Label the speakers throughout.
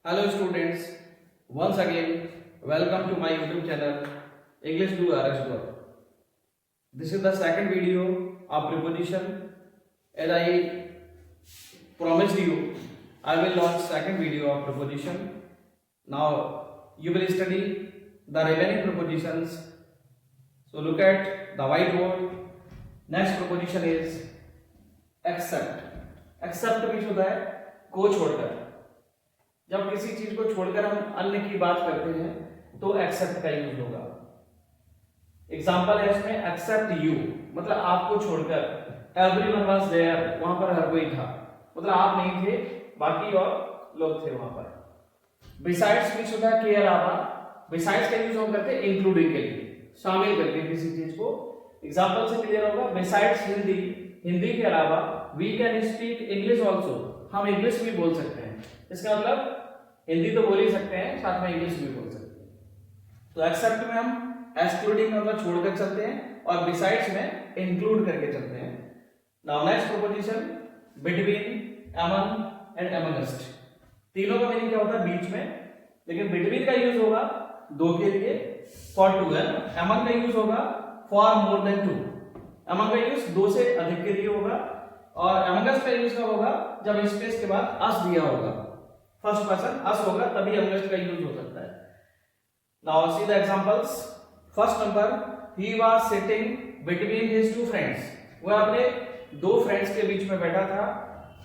Speaker 1: Hello students, once again welcome to my YouTube channel English to RS. This is the second video of preposition. As I promised you, I will launch second video of preposition. Now you will study the remaining prepositions. So look at the whiteboard. Next preposition is except. Except means होता है को छोड़कर। जब किसी चीज को छोड़कर हम अन्य की बात करते हैं तो एक्सेप्ट का यूज होगा। एग्जांपल है इसमें एक्सेप्ट यू, मतलब आपको छोड़कर। एवरीवन वाज देयर, वहां पर हर कोई था, मतलब आप नहीं थे, बाकी और लोग थे वहां पर। बिसाइड्स मींस होता है के अलावा। बिसाइड्स का यूज हम करते हैं इंक्लूडिंग के लिए, शामिल करके किसी चीज को। एग्जांपल से क्लियर होगा। बिसाइड्स हिंदी, हिंदी के अलावा we can speak English also, हम इंग्लिश भी बोल सकते हैं। इसका मतलब हिंदी तो बोल ही सकते हैं, साथ में इंग्लिश भी बोल सकते हैं। तो एक्सेप्ट में हम एक्सक्लूडिंग मतलब छोड़कर चलते हैं और बिसाइड्स में इंक्लूड करके चलते हैं। Now next proposition between, among and amongst. तीनों का मीनिंग क्या होता है? बीच में, लेकिन बिटवीन का यूज होगा दो के लिए, फॉर टू है। अमंग का यूज होगा for more than two. Among का यूज दो से अधिक के लिए होगा, और अमंगस्ट का यूज कब होगा? जब स्पेस के बाद अस दिया होगा, फर्स्ट पर्सन अस होगा, तभी अमंगस्ट का यूज हो सकता है। Now see the examples. First number, he was sitting between his two friends. वह अपने दो फ्रेंड्स के बीच में बैठा था।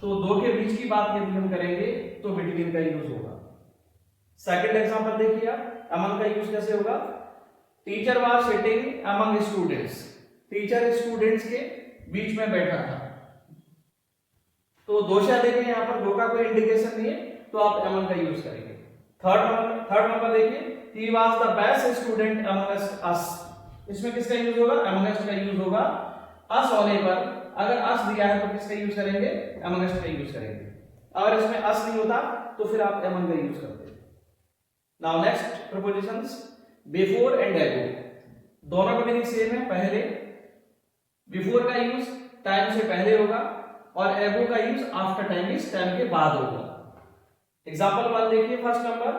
Speaker 1: तो दो के बीच की बात यदि हम करेंगे तो बिटवीन का यूज होगा। सेकंड एग्जांपल देखिए आप, अमंग का यूज कैसे होगा? Teacher was sitting among students. Teacher students के बीच में बैठा था। तो दो से अधिक है, यहाँ पर दो का कोई इंडिकेशन नहीं है, तो आप अमंग का यूज करेंगे। थर्ड नंबर देखिए, he was the best student among us। इसमें किसका यूज होगा? amongst का यूज होगा। us होने पर अगर us दिया है तो किसका यूज करेंगे? amongst का यूज करेंगे। अगर इसमें us नहीं होता तो फिर आप among का यूज करते हैं। Now next prepositions, before and एगो। दोनों का मीनिंग सेम है। पहले, बिफोर का यूज टाइम से पहले होगा, और एगो का use after time means time के बाद होगा। एग्जांपल 1 देखिए। First number,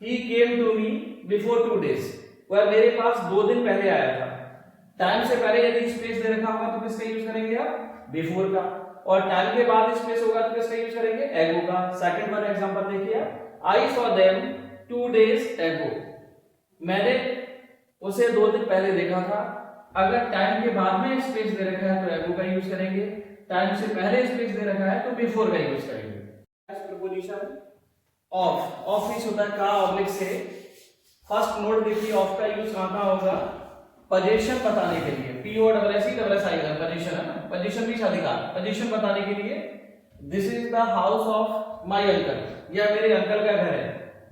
Speaker 1: he came to me before 2 days। वह मेरे पास 2 दिन पहले आया था। टाइम से पहले यदि स्पेस दे रखा होगा तो किसका यूज करेंगे आप? बिफोर का। और टाइम के बाद स्पेस होगा तो किसका यूज करेंगे? एगो का। सेकंड वाला एग्जांपल देखिए आप, I saw them 2 days ago। मैंने उसे 2 दिन पहले देखा था। अगर टाइम के बाद में स्पेस दे रखा है तो एगो का यूज करेंगे, टाइम से पहले स्पेस दे रखा है तो बिफोर का यूज करेंगे। Next preposition of. Of means होता है का ऑब्लिक से। फर्स्ट नोट देखिए, ऑफ का यूज कहां होगा? पोजीशन बताने के लिए। POSSESSI पोजीशन है ना, पोजीशन मींस अधिकार। पोजीशन बताने के लिए, this is the house of my uncle, यह मेरे अंकल का घर है।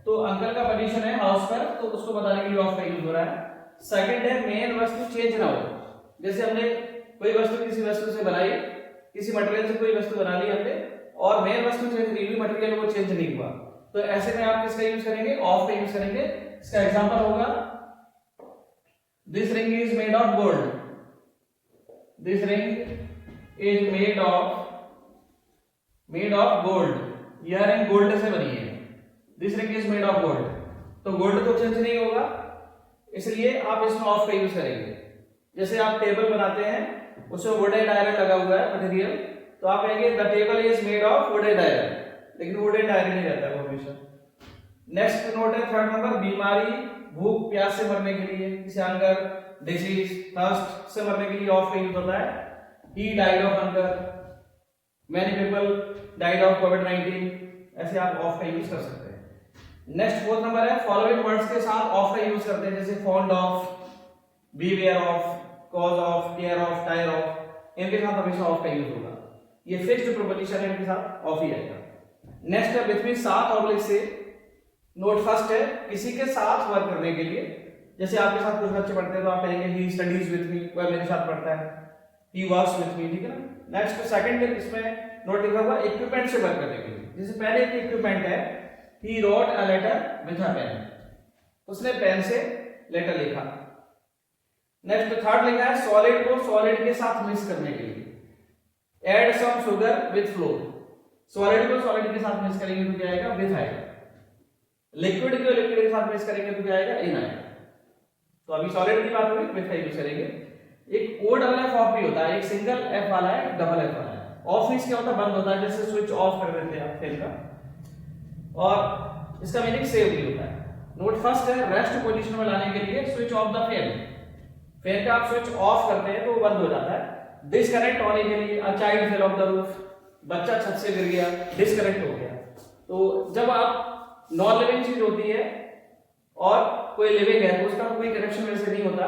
Speaker 1: तो अंकल का पोजीशन है हाउस पर, तो उसको बताने के लिए ऑफ का यूज हो रहा है। सेकंड है, मेन वस्तु चेंज ना हो। जैसे हमने कोई वस्तु किसी वस्तु से बनाई, किसी मटेरियल से कोई वस्तु बना ली हमने, और मेन वस्तु चेंज नहीं हुई, मटेरियल वो चेंज नहीं हुआ, तो ऐसे में आप किसका यूज करेंगे? ऑफ का यूज करेंगे। इसका एग्जांपल होगा, this ring is made of gold. This ring is made of gold. यह रिंग गोल्ड से बनी है। This ring is made of gold. तो गोल्ड तो चेंज नहीं होगा, इसलिए आप इसमें ऑफ का यूज करेंगे। जैसे आप टेबल बनाते हैं, उसमें वुडन आयरन लगा हुआ है मटेरियल, तो आप कहेंगे the table is made of wooden iron, लेकिन वुडन आयरन नहीं रहता है वो हमेशा। नेक्स्ट नोट है थर्ड नंबर, बीमारी, भूख प्यास से मरने के लिए, जैसे हंगर, डिजीज, थर्स्ट से मरने के लिए ऑफ का यूज होता है। He died of hunger, many people died of कोविड-19, ऐसे आप ऑफ का यूज कर सकते हैं। नेक्स्ट फोर्थ नंबर है, फॉलोइंग वर्ड्स के साथ ऑफ का यूज करते हैं, जैसे fond of, beware of, cause of, care of, tire of, इनके साथ हमेशा ऑफ का यूज होगा। ये फिक्स्ड प्रीपोजिशन है, इनके साथ ऑफ ही आएगा। नेक्स्ट है बिटवीन, साथ ऑब्लिक से। नोट फर्स्ट है, किसी के साथ वर्क करने के लिए, जैसे आपके साथ कुछ बच्चे पढ़ते हैं तो आप कहेंगे ही स्टडीज विद मी, वह मेरे साथ पढ़ता है, ही वर्क्स विद मी, ठीक है ना। नेक्स्ट सेकंड है, इसमें नोट लिखा हुआ इक्विपमेंट से वर्क करने के लिए, जैसे पहले एक इक्विपमेंट है, he wrote a letter with a pen, उसने पेन से लेटर लिखा। नेक्स्ट थर्ड लिखा है, सॉलिड को सॉलिड के साथ मिक्स करने के लिए, add some sugar with flour. Solid को सॉलिड के साथ मिक्स करेंगे तो क्या आएगा? विथ आएगा। लिक्विड को लिक्विड के साथ मिक्स करेंगे तो क्या आएगा, इन आएगा। तो अभी सॉलिड की बात होगी, विथ का यूज करेंगे। एक ओ डबल एफ ऑफ भी होता है, एक सिंगल एफ वाला है, एक डबल एफ वाला है। ऑफ मींस क्या होता है, बंद होता है, जैसे स्विच ऑफ कर देते हैं आप फैन का। और इसका मीनिंग सेव भी होता है। नोट फर्स्ट है, रेस्ट पोजीशन में लाने के लिए switch off the fan. Fan का आप स्विच ऑफ करते हैं तो वो बंद हो जाता है। डिस्कनेक्ट होने के लिए, a child fell off the roof, बच्चा छत से गिर गया, डिस्कनेक्ट हो गया। तो जब आप नॉन लिविंग चीज होती है और कोई लिविंग है तो उसका कोई कनेक्शन वैसे नहीं होता,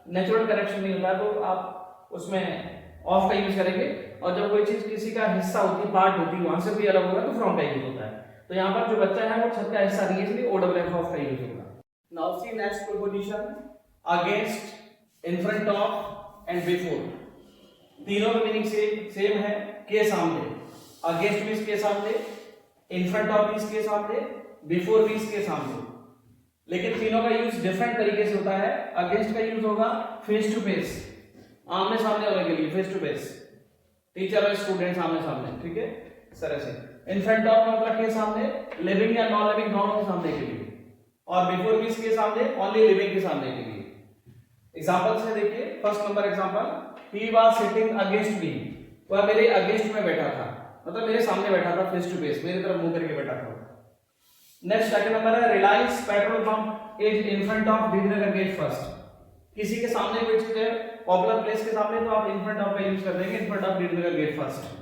Speaker 1: नेचुरल कनेक्शन नहीं होता, तो आप उसमें ऑफ का यूज करेंगे। और जब कोई चीज किसी का हिस्सा होती है, पार्ट होती है, वहां से भी अलग होगा तो फ्रॉम का यूज होता है। तो यहाँ पर जो बच्चा है वो छत का हिस्सा नहीं है, इसलिए ओ डबल एफ ऑफ का यूज होगा। Now see next preposition, against, in front of and before. तीनों का मीनिंग सेम है, के सामने। अगेंस्ट मींस के सामने, इन फ्रंट ऑफ मींस के सामने, बिफोर मींस के सामने। लेकिन तीनों का यूज डिफरेंट तरीके से होता है। अगेंस्ट का यूज होगा फेस टू फेस, आमने सामने होने के लिए, फेस टू फेस, टीचर और स्टूडेंट आमने सामने, ठीक है, इस तरह से। इन फ्रंट ऑफ मतलब के सामने, लिविंग या नॉन लिविंग दोनों के सामने के लिए। और बिफोर मींस के सामने, ओनली लिविंग के सामने के लिए। एग्जांपल से देखिए, first number example, he was sitting against me, वह मेरे अगेंस्ट में बैठा था, मतलब मेरे सामने बैठा था, फेस टू फेस, मेरी तरफ मुंह करके बैठा था। नेक्स्ट सेकंड नंबर है, Reliance petrol pump is in front of Dinanagar gate first. किसी के सामने कोई चीज है, पॉपुलर प्लेस के सामने, तो आप इन फ्रंट ऑफ का यूज कर देंगे, in front of Dinanagar gate first.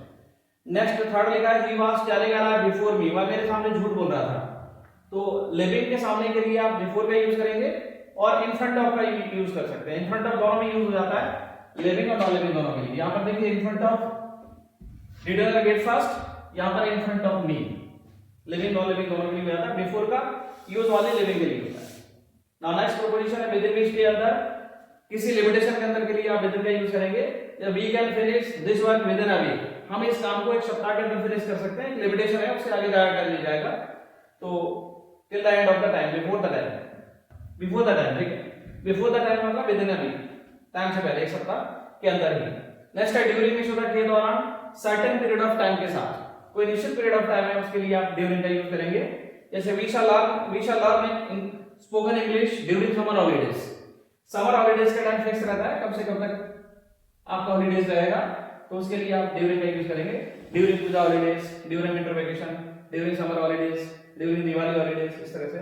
Speaker 1: Next third लिखा है, he was telling a lie before me, वह मेरे सामने झूठ बोल रहा था। तो लिविंग के सामने के लिए आप बिफोर का यूज करेंगे और इन फ्रंट ऑफ का यूज कर सकते हैं। इन फ्रंट ऑफ दोनों में यूज हो जाता है, लिविंग और नॉन लिविंग दोनों के लिए। यहां पर देखिए, in front of Dinanagar gate first, यहां पर in front of me, living non living दोनों के लिए आता है। बिफोर का यूज ओनली लिविंग के लिए होता है। नाउ नेक्स्ट प्रोपोजिशन है, विद इन मींस के अंदर, किसी लिमिटेशन के अंदर के लिए आप विद इन का यूज करेंगे। We can finish this work within a week, हम इस काम को एक सप्ताह के अंदर फिनिश कर सकते हैं। लिमिटेशन है, उससे आगे जाकर कर लिया जाएगा। तो till the end of the time, before the time, before the time, ठीक है। बिफोर द टाइम मतलब within a week, time से पहले, एक सप्ताह के अंदर ही। नेक्स्ट है, ड्यूरिंग मींस होता है के दौरान, सर्टेन पीरियड ऑफ टाइम के साथ, कोई निश्चित पीरियड ऑफ टाइम है, उसके लिए आप ड्यूरिंग का यूज करेंगे। जैसे we shall learn in spoken English during summer holidays. Summer holidays का टाइम फिक्स रहता है, कब से कब तक आपका हॉलीडेज रहेगा, तो उसके लिए आप ड्यूरिंग का यूज करेंगे। During Puja holidays, during winter vacation, during summer holidays, during Diwali holidays, इस तरह से।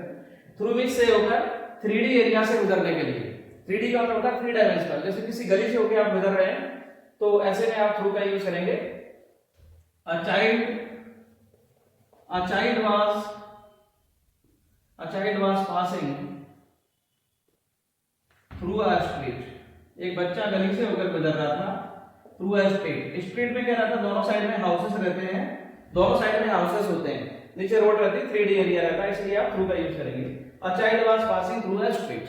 Speaker 1: थ्रू मींस से होकर 3D एरिया से गुजरने के लिए। 3D का मतलब होता है 3 डायमेंशनल, जैसे किसी गली से होकर आप गुजर रहे हैं तो ऐसे में आप थ्रू का यूज करेंगे। A child was passing through a street. एक बच्चा गली से होकर गुजर रहा था, थ्रू अ स्ट्रीट। स्ट्रीट में क्या रहता है, दोनों साइड में हाउसेस रहते हैं, दोनों साइड में हाउसेस होते हैं, नीचे रोड रहती है, 3D एरिया रहता है, इसलिए आप थ्रू का यूज करेंगे। A child was passing through a street.